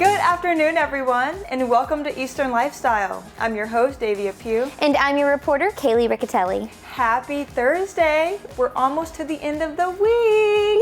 Good afternoon, everyone, and welcome to Eastern Lifestyle. I'm your host, Davia Pugh. And I'm your reporter, Kaylee Riccatelli. Happy Thursday. We're almost to the end of the week. Yay!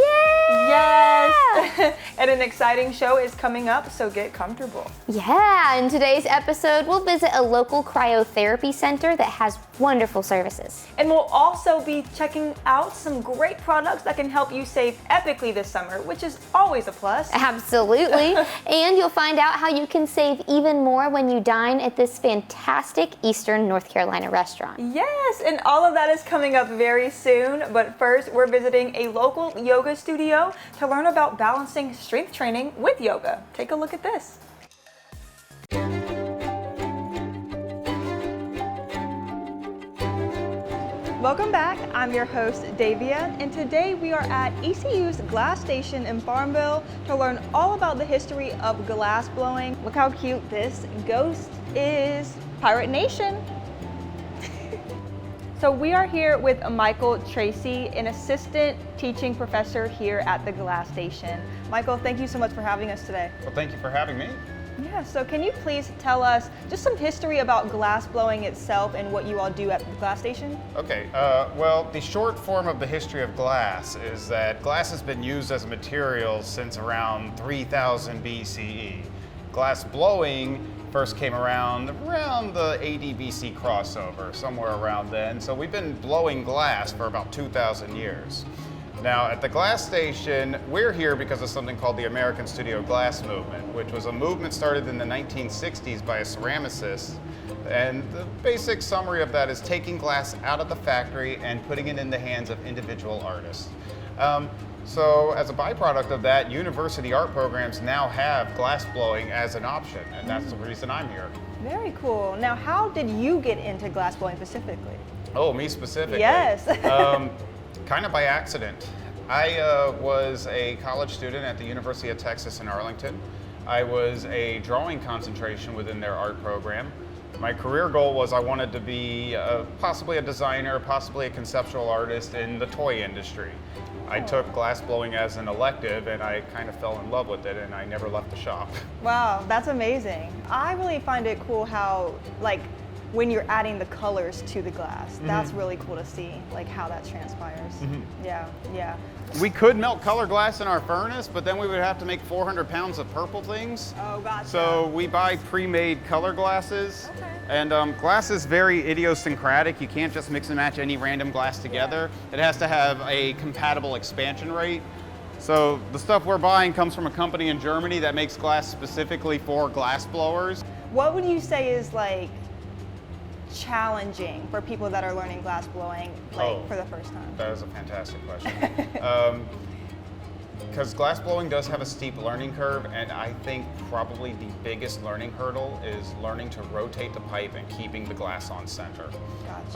Yes! And an exciting show is coming up, so get comfortable. Yeah, in today's episode, we'll visit a local cryotherapy center that has wonderful services. And we'll also be checking out some great products that can help you save epically this summer, which is always a plus. Absolutely. And you'll find out how you can save even more when you dine at this fantastic Eastern North Carolina restaurant. Yes, and all of that is coming up very soon. But first, we're visiting a local yoga studio to learn about balancing strength training with yoga. Take a look at this. Welcome back. I'm your host, Davia, and today we are at ECU's GlasStation in Farmville to learn all about the history of glass blowing. Look how cute this ghost is. Pirate Nation. So we are here with Michael Tracy, an assistant teaching professor here at the GlasStation. Michael, thank you so much for having us today. Well, thank you for having me. Yeah, so can you please tell us just some history about glass blowing itself and what you all do at the GlasStation? Okay, well, the short form of the history of glass is that glass has been used as a material since around 3000 BCE. Glass blowing first came around the AD BC crossover, somewhere around then. So we've been blowing glass for about 2,000 years. Now, at the GlasStation, we're here because of something called the American Studio Glass Movement, which was a movement started in the 1960s by a ceramicist. And the basic summary of that is taking glass out of the factory and putting it in the hands of individual artists. So as a byproduct of that, university art programs now have glass blowing as an option, and that's the reason I'm here. Very cool. Now, how did you get into glass blowing specifically? Oh, me specifically? Yes. Kind of by accident. I was a college student at the University of Texas in Arlington. I was a drawing concentration within their art program. My career goal was I wanted to be possibly a designer, possibly a conceptual artist in the toy industry. I took glass blowing as an elective and I kind of fell in love with it and I never left the shop. Wow, that's amazing. I really find it cool how, like, when you're adding the colors to the glass, that's really cool to see, like how that transpires. Yeah. We could melt color glass in our furnace, but then we would have to make 400 pounds of purple things. Oh, gotcha. So we buy pre-made color glasses. Okay. And glass is very idiosyncratic. You can't just mix and match any random glass together. It has to have a compatible expansion rate. So the stuff we're buying comes from a company in Germany that makes glass specifically for glass blowers. What would you say is like challenging for people that are learning glass blowing for the first time? That is a fantastic question. Because glass blowing does have a steep learning curve, and I think probably the biggest learning hurdle is learning to rotate the pipe and keeping the glass on center.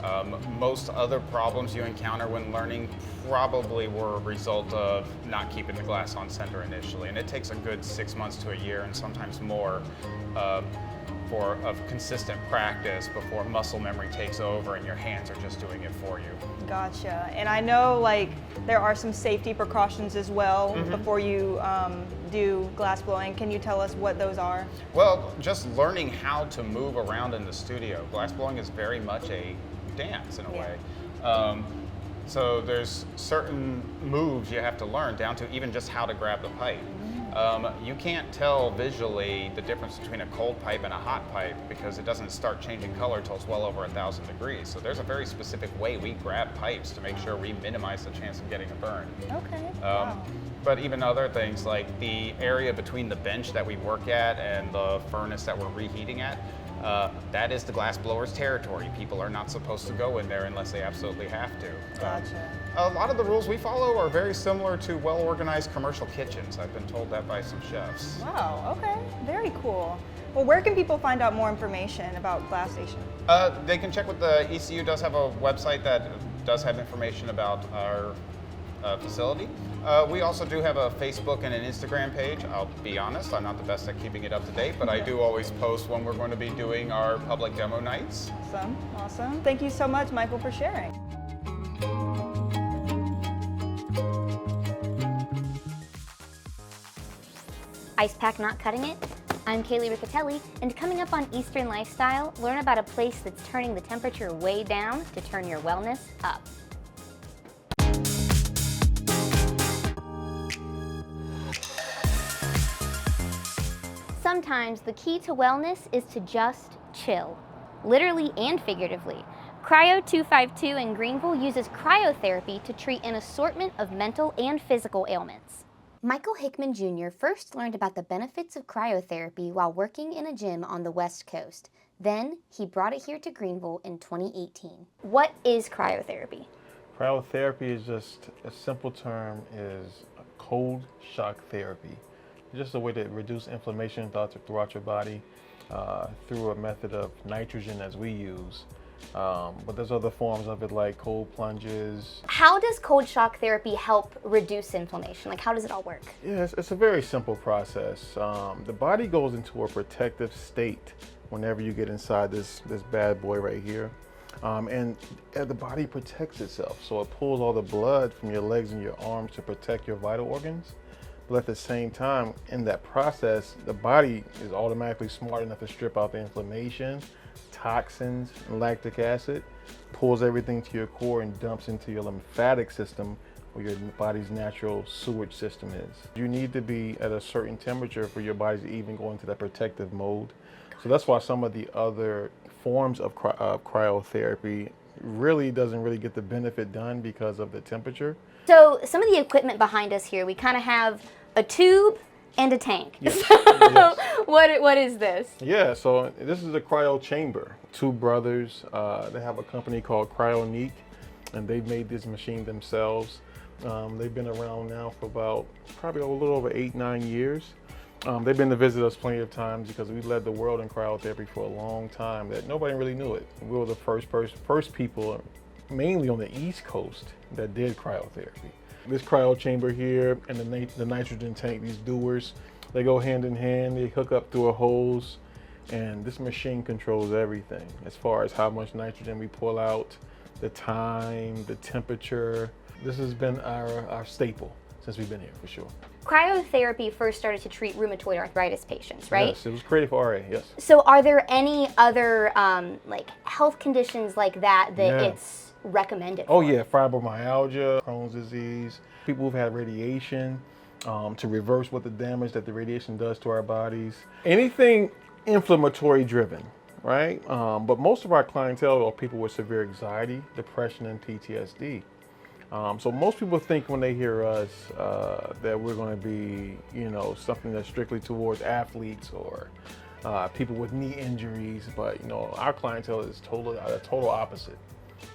Gotcha. Most other problems you encounter when learning probably were a result of not keeping the glass on center initially, and it takes a good 6 months to a year and sometimes more of consistent practice before muscle memory takes over and your hands are just doing it for you. Gotcha. And I know like there are some safety precautions as well before you do glass blowing. Can you tell us what those are? Well, just learning how to move around in the studio. Glass blowing is very much a dance in a way. So there's certain moves you have to learn down to even just how to grab the pipe. You can't tell visually the difference between a cold pipe and a hot pipe because it doesn't start changing color until it's well over 1,000 degrees. So there's a very specific way we grab pipes to make sure we minimize the chance of getting a burn. Okay. Wow. But even other things like the area between the bench that we work at and the furnace that we're reheating at, that is the glass blower's territory. People are not supposed to go in there unless they absolutely have to. Gotcha. A lot of the rules we follow are very similar to well-organized commercial kitchens. I've been told that by some chefs. Wow, okay. Very cool. Well, where can people find out more information about GlasStation? They can check with the ECU does have a website that does have information about our facility. We also do have a Facebook and an Instagram page. I'll be honest, I'm not the best at keeping it up to date, but I do always post when we're going to be doing our public demo nights. Awesome. Thank you so much, Michael, for sharing. Ice pack not cutting it? I'm Kaylee Riccatelli, and coming up on Eastern Lifestyle, learn about a place that's turning the temperature way down to turn your wellness up. Sometimes the key to wellness is to just chill, literally and figuratively. Cryo252 in Greenville uses cryotherapy to treat an assortment of mental and physical ailments. Michael Hickman Jr. first learned about the benefits of cryotherapy while working in a gym on the West Coast. Then he brought it here to Greenville in 2018. What is cryotherapy? Cryotherapy is just a simple term, is cold shock therapy. It's just a way to reduce inflammation throughout your body through a method of nitrogen as we use. But there's other forms of it like cold plunges. How does cold shock therapy help reduce inflammation? Like, how does it all work? Yeah, it's a very simple process. The body goes into a protective state whenever you get inside this bad boy right here. And the body protects itself. So it pulls all the blood from your legs and your arms to protect your vital organs. But at the same time, in that process, the body is automatically smart enough to strip out the inflammation, toxins, and lactic acid, pulls everything to your core and dumps into your lymphatic system, where your body's natural sewage system is. You need to be at a certain temperature for your body to even go into that protective mode. So that's why some of the other forms of cryotherapy doesn't really get the benefit done because of the temperature. So some of the equipment behind us here, we kind of have a tube and a tank. Yes. So Yes. what is this? Yeah, so this is a cryo chamber. Two brothers, they have a company called Cryo252, and they've made this machine themselves. They've been around now for about probably a little over 8-9 years. They've been to visit us plenty of times because we led the world in cryotherapy for a long time that nobody really knew it. We were the first people, mainly on the East Coast, that did cryotherapy. This cryo chamber here and the nitrogen tank, these dewars, they go hand in hand. They hook up through a hose, and this machine controls everything as far as how much nitrogen we pull out, the time, the temperature. This has been our staple since we've been here, for sure. Cryotherapy first started to treat rheumatoid arthritis patients, right? Yes, it was created for RA, yes. So are there any other like health conditions like that it's recommended Oh for? yeah, fibromyalgia, Crohn's disease, people who've had radiation to reverse what the damage that the radiation does to our bodies. Anything inflammatory driven, right? But most of our clientele are people with severe anxiety, depression, and PTSD. So most people think when they hear us that we're going to be, something that's strictly towards athletes or people with knee injuries, but our clientele is the total opposite.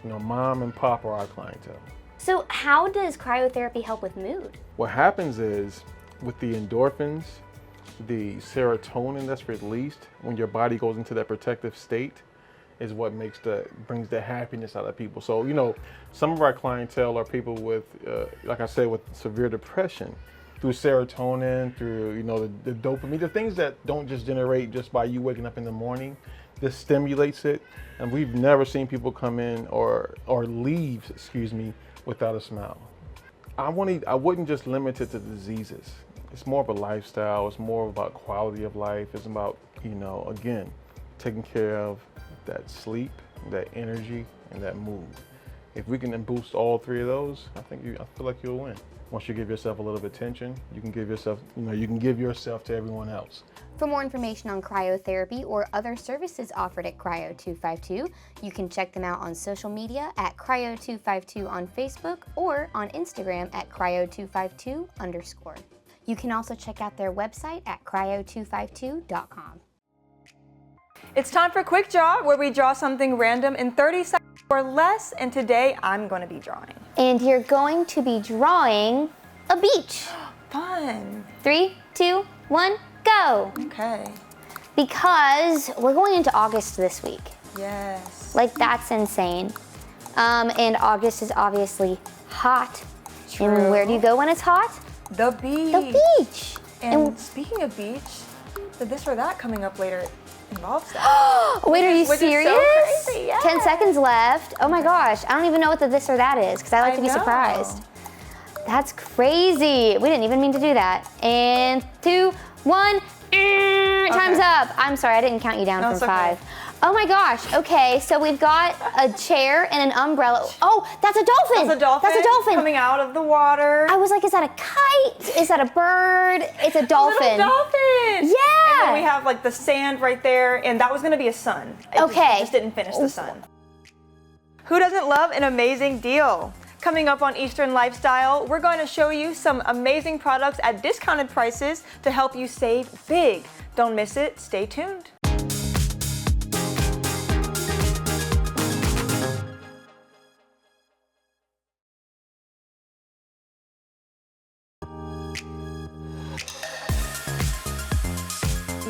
Mom and pop are our clientele. So how does cryotherapy help with mood? What happens is with the endorphins, the serotonin that's released when your body goes into that protective state is what brings the happiness out of people. So, some of our clientele are people with, like I said, with severe depression, through serotonin, through, the dopamine, the things that don't just generate just by you waking up in the morning. This stimulates it, and we've never seen people come in or leave, without a smile. I wouldn't just limit it to diseases. It's more of a lifestyle. It's more about quality of life. It's about, again, taking care of that sleep, that energy, and that mood. If we can boost all three of those, I feel like you'll win. Once you give yourself a little bit of attention, you can give yourself to everyone else. For more information on cryotherapy or other services offered at Cryo252, you can check them out on social media at Cryo252 on Facebook or on Instagram at Cryo252_. You can also check out their website at Cryo252.com. It's time for Quick Draw, where we draw something random in 30 seconds or less, and today I'm going to be drawing. And you're going to be drawing a beach. Fun. 3, 2, 1, go. Okay. Because we're going into August this week. Yes. Like, that's insane. And August is obviously hot. True. And where do you go when it's hot? The beach. The beach. And speaking of beach, the this or that coming up later involves that. Wait, are you serious? Is so crazy, yes. 10 seconds left. Oh my gosh, I don't even know what the this or that is because I like to be know. surprised. That's crazy. We didn't even mean to do that. And 2, 1, Time's up. I'm sorry, I didn't count you down That's from okay. 5. Oh my gosh. Okay, so we've got a chair and an umbrella. Oh, that's a dolphin. That's a dolphin. That's a dolphin. Coming out of the water. I was like, is that a kite? Is that a bird? It's a dolphin. Little dolphin. Yeah. And then we have like the sand right there, and that was gonna be a sun. It just didn't finish the sun. Who doesn't love an amazing deal? Coming up on Eastern Lifestyle, we're going to show you some amazing products at discounted prices to help you save big. Don't miss it. Stay tuned.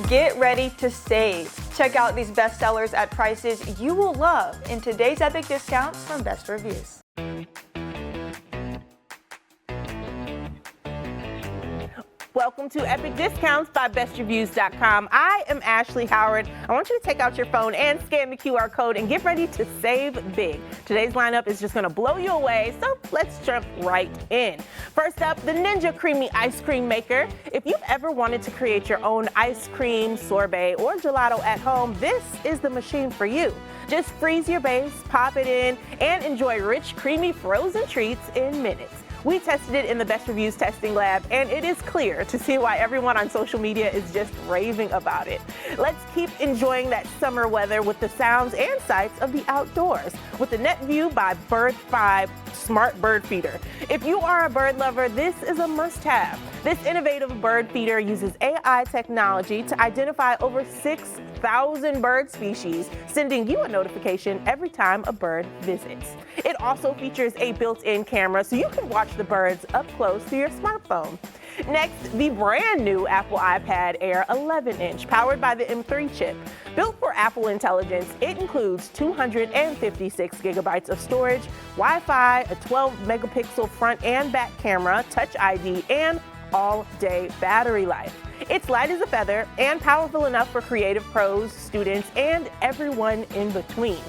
Get ready to save. Check out these bestsellers at prices you will love in today's epic discounts from Best Reviews. Welcome to Epic Discounts by BestReviews.com. I am Ashley Howard. I want you to take out your phone and scan the QR code and get ready to save big. Today's lineup is just going to blow you away, so let's jump right in. First up, the Ninja Creamy Ice Cream Maker. If you've ever wanted to create your own ice cream, sorbet, or gelato at home, this is the machine for you. Just freeze your base, pop it in, and enjoy rich, creamy frozen treats in minutes. We tested it in the Best Reviews testing lab, and it is clear to see why everyone on social media is just raving about it. Let's keep enjoying that summer weather with the sounds and sights of the outdoors with the Net View by Bird 5 Smart Bird Feeder. If you are a bird lover, this is a must-have. This innovative bird feeder uses AI technology to identify over 6,000 bird species, sending you a notification every time a bird visits. It also features a built-in camera so you can watch the birds up close to your smartphone. Next, the brand new Apple iPad Air 11-inch, powered by the M3 chip. Built for Apple Intelligence, it includes 256 gigabytes of storage, Wi-Fi, a 12-megapixel front and back camera, Touch ID, and all-day battery life. It's light as a feather and powerful enough for creative pros, students, and everyone in between.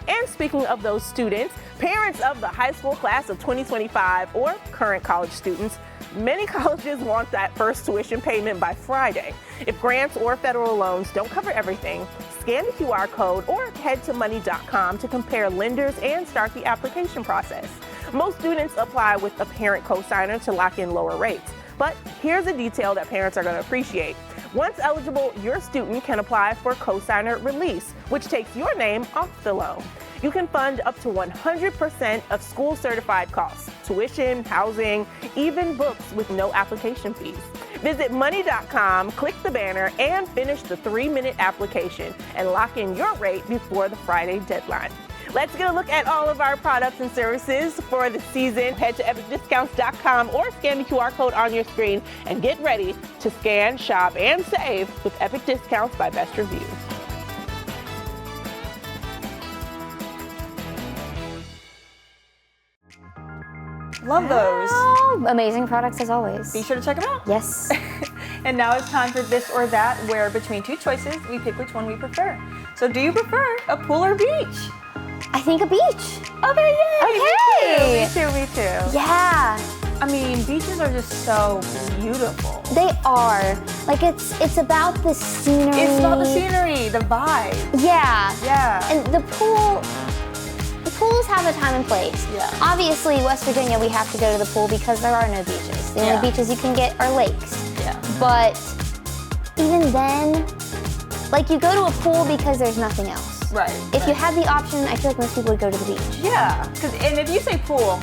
And speaking of those students, parents of the high school class of 2025 or current college students, many colleges want that first tuition payment by Friday. If grants or federal loans don't cover everything, scan the QR code or head to money.com to compare lenders and start the application process. Most students apply with a parent cosigner to lock in lower rates. But here's a detail that parents are going to appreciate. Once eligible, your student can apply for cosigner release, which takes your name off the loan. You can fund up to 100% of school certified costs, tuition, housing, even books with no application fees. Visit money.com, click the banner, and finish the 3-minute application and lock in your rate before the Friday deadline. Let's get a look at all of our products and services for the season. Head to epicdiscounts.com or scan the QR code on your screen and get ready to scan, shop, and save with Epic Discounts by Best Reviews. Love those. Oh, amazing products as always. Be sure to check them out. Yes. And now it's time for this or that, where between two choices, we pick which one we prefer. So do you prefer a pool or beach? I think a beach. Okay, yay! Okay. Me too. Yeah. I mean, beaches are just so beautiful. They are. Like it's about the scenery. It's about the scenery, the vibe. Yeah. Yeah. And the pools have a time and place. Yeah. Obviously, West Virginia, we have to go to the pool because there are no beaches. The Yeah. only beaches you can get are lakes. Yeah. But even then, like you go to a pool because there's nothing else. Right. If you had the option, I feel like most people would go to the beach. Yeah. And if you say pool,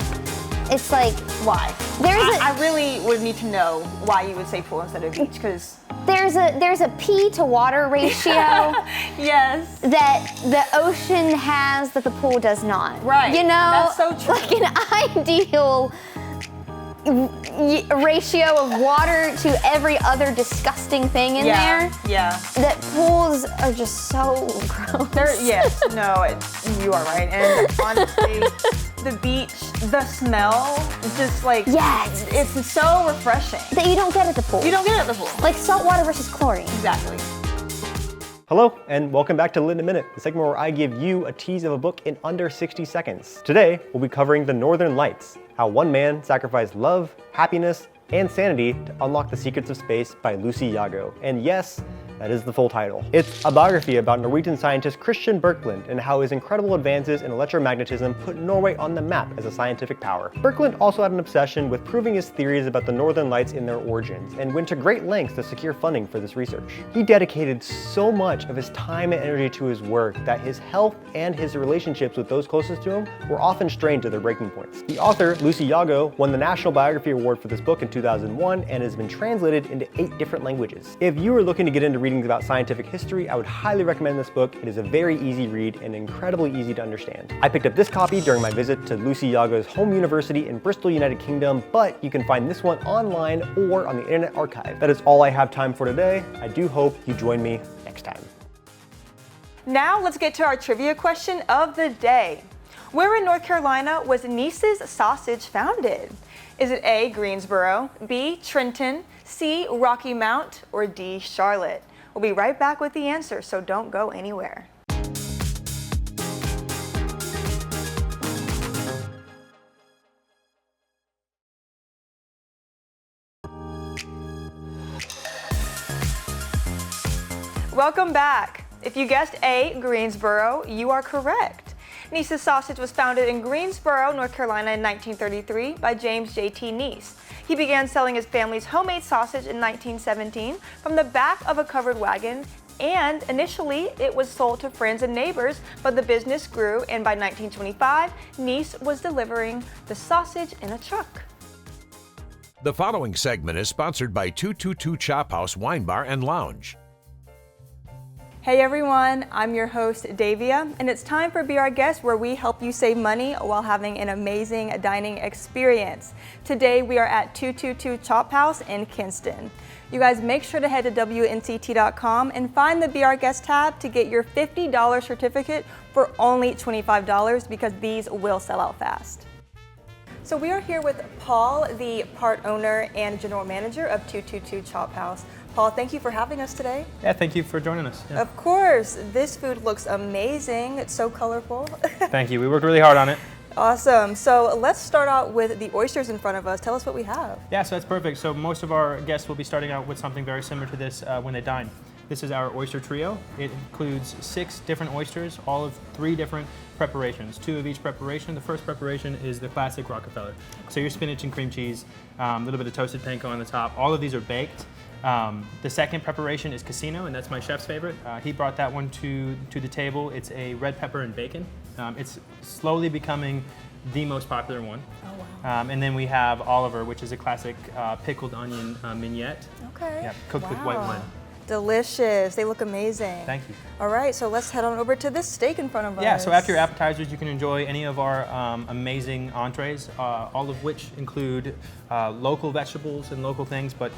It's like, why? There's I really would need to know why you would say pool instead of beach, because there's a pee to water ratio yes, that the ocean has that the pool does not. Right. You know, That's so true. like an ideal ratio of water to every other disgusting thing in there. Yeah. That pools are just so gross. Yes. No. You are right. And honestly, the beach, the smell is just like Yes. It's so refreshing. That you don't get at the pool. You don't get it at the pool. Like salt water versus chlorine. Exactly. Hello, and welcome back to Lit in a Minute, the segment where I give you a tease of a book in under 60 seconds. Today, we'll be covering The Northern Lights, how one man sacrificed love, happiness, and Sanity to Unlock the Secrets of Space by Lucy Jago. And yes, that is the full title. It's a biography about Norwegian scientist Christian Birkeland and how his incredible advances in electromagnetism put Norway on the map as a scientific power. Birkeland also had an obsession with proving his theories about the Northern Lights in their origins, and went to great lengths to secure funding for this research. He dedicated so much of his time and energy to his work that his health and his relationships with those closest to him were often strained to their breaking points. The author, Lucy Jago, won the National Biography Award for this book in 2001 and has been translated into 8 different languages. If you are looking to get into reading about scientific history, I would highly recommend this book. It is a very easy read and incredibly easy to understand. I picked up this copy during my visit to Lucy Jago's home university in Bristol, United Kingdom, but you can find this one online or on the Internet Archive. That is all I have time for today. I do hope you join me next time. Now let's get to our trivia question of the day. Where in North Carolina was Nice's sausage founded? Is it A, Greensboro, B, Trenton, C, Rocky Mount, or D, Charlotte? We'll be right back with the answer, so don't go anywhere. Welcome back. If you guessed A, Greensboro, you are correct. Nice's sausage was founded in Greensboro, North Carolina in 1933 by James J.T. Nice. He began selling his family's homemade sausage in 1917 from the back of a covered wagon, and initially it was sold to friends and neighbors, but the business grew, and by 1925, Nice was delivering the sausage in a truck. The following segment is sponsored by 222 Chophouse Wine Bar and Lounge. Hey everyone, I'm your host Davia, and it's time for Be Our Guest, where we help you save money while having an amazing dining experience. Today we are at 222 Chophouse in Kinston. You guys make sure to head to WNCT.com and find the Be Our Guest tab to get your $50 certificate for only $25, because these will sell out fast. So we are here with Paul, the part owner and general manager of 222 Chophouse. Paul, thank you for having us today. Yeah, thank you for joining us. Yeah. Of course. This food looks amazing. It's so colorful. Thank you. We worked really hard on it. Awesome. So let's start out with the oysters in front of us. Tell us what we have. Yeah, so that's perfect. So most of our guests will be starting out with something very similar to this when they dine. This is our oyster trio. It includes 6 different oysters, all of 3 different preparations, 2 of each preparation. The first preparation is the classic Rockefeller. So your spinach and cream cheese, a little bit of toasted panko on the top. All of these are baked. The second preparation is Casino, and that's my chef's favorite. He brought that one to the table. It's a red pepper and bacon. It's slowly becoming the most popular one. Oh, wow. And then we have Oliver, which is a classic pickled onion mignette. Okay. Yeah, cooked with white wine. Delicious. They look amazing. Thank you. All right, so let's head on over to this steak in front of us. Yeah, so after your appetizers, you can enjoy any of our amazing entrees, all of which include local vegetables and local things, but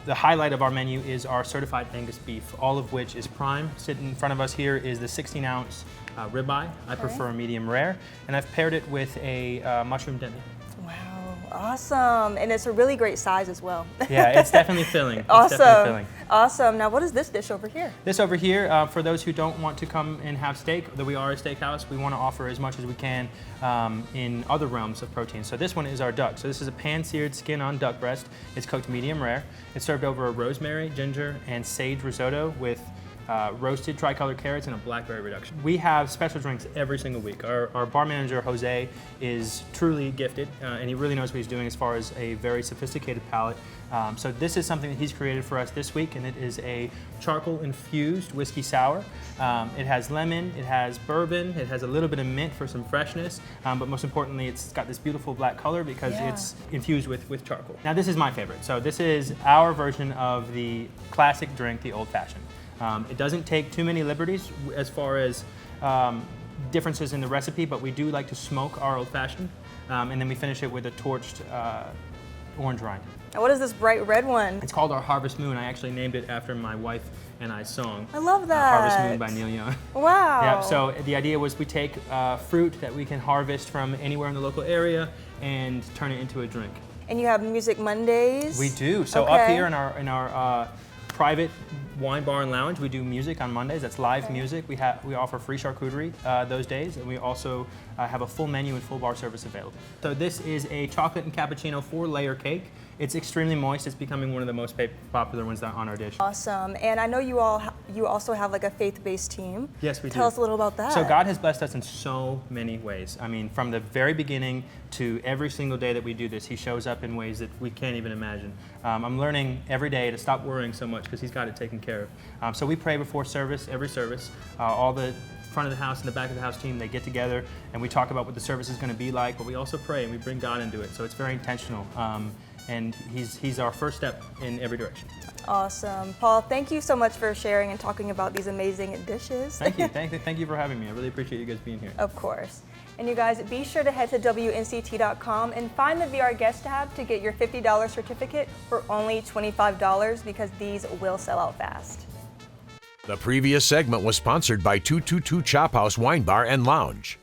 the highlight of our menu is our certified Angus beef, all of which is prime. Sitting in front of us here is the 16-ounce ribeye. I prefer medium rare, and I've paired it with a mushroom demi. Wow, awesome. And it's a really great size as well. Yeah, it's definitely filling. Awesome. It's definitely filling. Awesome. Now, what is this dish over here? This over here, for those who don't want to come and have steak, though we are a steakhouse, we want to offer as much as we can in other realms of protein. So this one is our duck. So this is a pan-seared skin-on duck breast. It's cooked medium rare. It's served over a rosemary, ginger, and sage risotto with roasted tricolor carrots and a blackberry reduction. We have special drinks every single week. Our bar manager, Jose, is truly gifted, and he really knows what he's doing as far as a very sophisticated palate. So this is something that he's created for us this week, and it is a charcoal-infused whiskey sour. It has lemon, it has bourbon, it has a little bit of mint for some freshness, but most importantly, it's got this beautiful black color because it's infused with charcoal. Now this is my favorite. So this is our version of the classic drink, the Old Fashioned. It doesn't take too many liberties as far as differences in the recipe, but we do like to smoke our Old Fashioned, and then we finish it with a torched orange rind. And what is this bright red one? It's called our Harvest Moon. I actually named it after my wife and I's song. I love that. Harvest Moon by Neil Young. Wow. Yeah, so the idea was we take fruit that we can harvest from anywhere in the local area and turn it into a drink. And you have Music Mondays? We do. So up here in our private wine bar and lounge, we do music on Mondays. That's live music. We offer free charcuterie those days, and we also have a full menu and full bar service available. So this is a chocolate and cappuccino 4-layer cake. It's extremely moist. It's becoming one of the most popular ones on our dish. Awesome. And I know you also have like a faith-based team. Yes, we do. Tell us a little about that. So God has blessed us in so many ways. I mean, from the very beginning to every single day that we do this, He shows up in ways that we can't even imagine. I'm learning every day to stop worrying so much because He's got it taken care of. So we pray before service, every service. All the front of the house and the back of the house team, they get together and we talk about what the service is going to be like, but we also pray and we bring God into it. So it's very intentional. And he's our first step in every direction. Awesome. Paul, thank you so much for sharing and talking about these amazing dishes. Thank you. Thank you for having me. I really appreciate you guys being here. Of course. And you guys, be sure to head to WNCT.com and find the VR Guest tab to get your $50 certificate for only $25 because these will sell out fast. The previous segment was sponsored by 222 Chophouse Wine Bar and Lounge.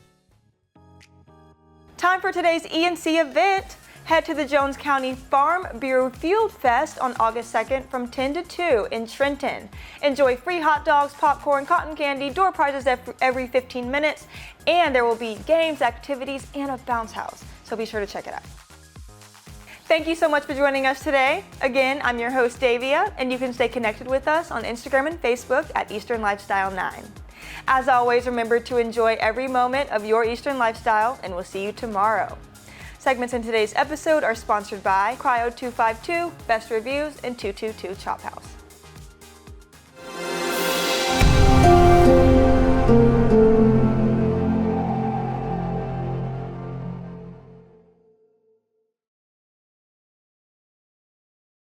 Time for today's ENC event. Head to the Jones County Farm Bureau Field Fest on August 2nd from 10 to 2 in Trenton. Enjoy free hot dogs, popcorn, cotton candy, door prizes every 15 minutes, and there will be games, activities, and a bounce house. So be sure to check it out. Thank you so much for joining us today. Again, I'm your host, Davia, and you can stay connected with us on Instagram and Facebook at Eastern Lifestyle 9. As always, remember to enjoy every moment of your Eastern lifestyle, and we'll see you tomorrow. Segments in today's episode are sponsored by Cryo252, Best Reviews, and 222 Chophouse.